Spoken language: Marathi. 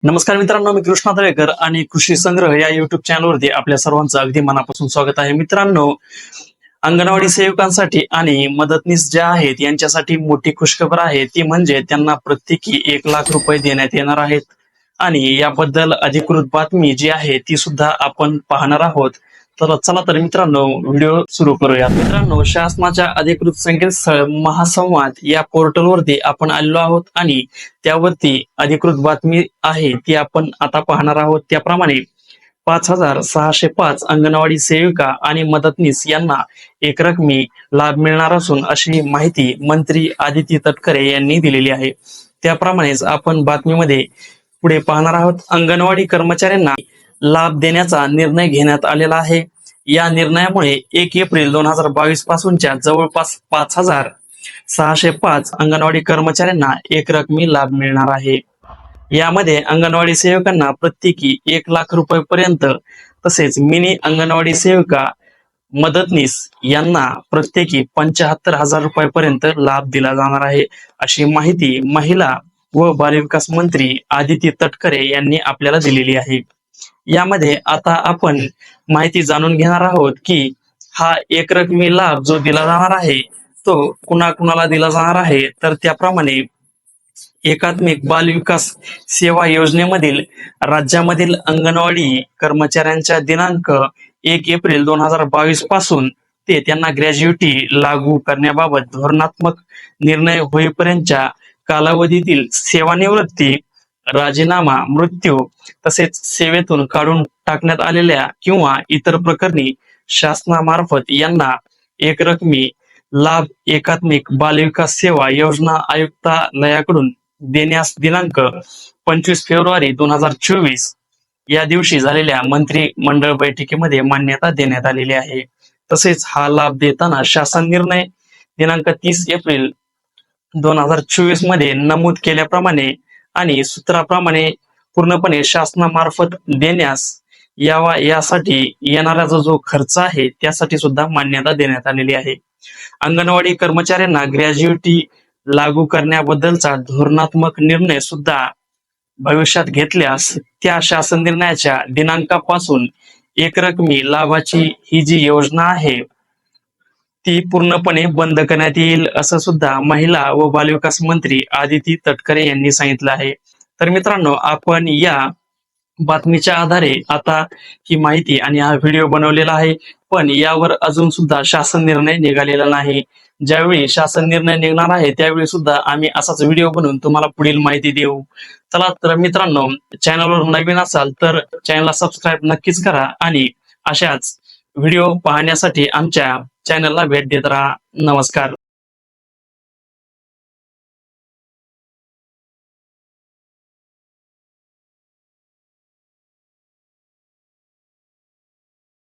नमस्कार मित्रांनो, मी कृष्णा तळेकर आणि कृषी संग्रह या युट्यूब चॅनलवरती आपल्या सर्वांचं अगदी मनापासून स्वागत आहे. मित्रांनो, अंगणवाडी सेविकांसाठी आणि मदतनीस ज्या आहेत यांच्यासाठी मोठी खुशखबर आहे, ती म्हणजे त्यांना प्रत्येकी 1,00,000 रुपये देण्यात येणार आहेत. आणि याबद्दल अधिकृत बातमी जी आहे ती सुद्धा आपण पाहणार आहोत. तर चला तर मित्रांनो, व्हिडिओ सुरू करूया. मित्रांनो, शासनाच्या अधिकृत संकेतस्थळ महासंवाद या पोर्टलवरती आपण आलेलो आहोत आणि त्यावरती अधिकृत बातमी आहे ती आपण आता पाहणार आहोत. त्याप्रमाणे 5,605 अंगणवाडी सेविका आणि मदतनीस यांना एकरकमी लाभ मिळणार असून अशी माहिती मंत्री आदिती तटकरे यांनी दिलेली आहे. त्याप्रमाणेच आपण बातमीमध्ये पुढे पाहणार आहोत. अंगणवाडी कर्मचाऱ्यांना लाभ देण्याचा निर्णय घेण्यात आलेला आहे. या निर्णयामुळे 1 एप्रिल 2022 पासूनच्या जवळपास 5,605 अंगणवाडी कर्मचाऱ्यांना एकरकमी लाभ मिळणार आहे. यामध्ये अंगणवाडी सेवकांना प्रत्येकी 1,00,000 रुपये पर्यंत, तसेच मिनी अंगणवाडी सेविका मदतनीस यांना प्रत्येकी 75,000 रुपयापर्यंत लाभ दिला जाणार आहे, अशी माहिती महिला व बालविकास मंत्री आदिती तटकरे यांनी आपल्याला दिलेली आहे. यामध्ये आता आपण माहिती जाणून घेणार आहोत की हा एकरकमी लाभ जो दिला जाणार आहे तो कुणाकुणाला दिला जाणार आहे. तर त्याप्रमाणे एकात्मिक बाल विकास सेवा योजनेमधील राज्यामधील अंगणवाडी कर्मचाऱ्यांच्या दिनांक 1 एप्रिल 2022 पासून ते त्यांना ग्रॅज्युटी लागू करण्याबाबत धोरणात्मक निर्णय होईपर्यंतच्या कालावधीतील सेवानिवृत्ती, राजीनामा, मृत्यू तसेच सेवेतून काढून टाकण्यात आलेल्या किंवा इतर प्रकरणी शासनामार्फत यांना एकरकमी लाभ एकात्मिक बालविकास सेवा योजना आयुक्तालयाकडून देण्यास दिनांक 25 फेब्रुवारी 2024 या दिवशी झालेल्या मंत्रिमंडळ बैठकीमध्ये मान्यता देण्यात आलेली आहे. तसेच हा लाभ देताना शासन निर्णय दिनांक 30 एप्रिल 2024 मध्ये नमूद केल्याप्रमाणे आणि सूत्राप्रमाणे पूर्णपणे शासनामार्फत देण्यास यावा यासाठी येणारा जो खर्च आहे त्यासाठी सुद्धा मान्यता देण्यात आलेली आहे. अंगणवाडी कर्मचाऱ्यांना ग्रॅज्युटी लागू करण्याबद्दलचा धोरणात्मक निर्णय सुद्धा भविष्यात घेतल्यास त्या शासन निर्णयाच्या दिनांकापासून एकरकमी लाभाची ही जी योजना आहे ती पूर्णपणे बंद करण्यात येईल, असं सुद्धा महिला व बालविकास मंत्री आदिती तटकरे यांनी सांगितलं आहे. तर मित्रांनो, आपण या बातमीच्या आधारे आता ही माहिती आणि हा व्हिडिओ बनवलेला आहे, पण यावर अजून सुद्धा शासन निर्णय निघालेला नाही. ज्यावेळी शासन निर्णय निघणार आहे त्यावेळी सुद्धा आम्ही असाच व्हिडिओ बनवून तुम्हाला पुढील माहिती देऊ. चला तर मित्रांनो, चॅनलवर नवीन असाल तर चॅनलला सबस्क्राईब नक्कीच करा आणि अशाच व्हिडिओ पाहण्यासाठी आमच्या चॅनलला भेट देत राहा. नमस्कार.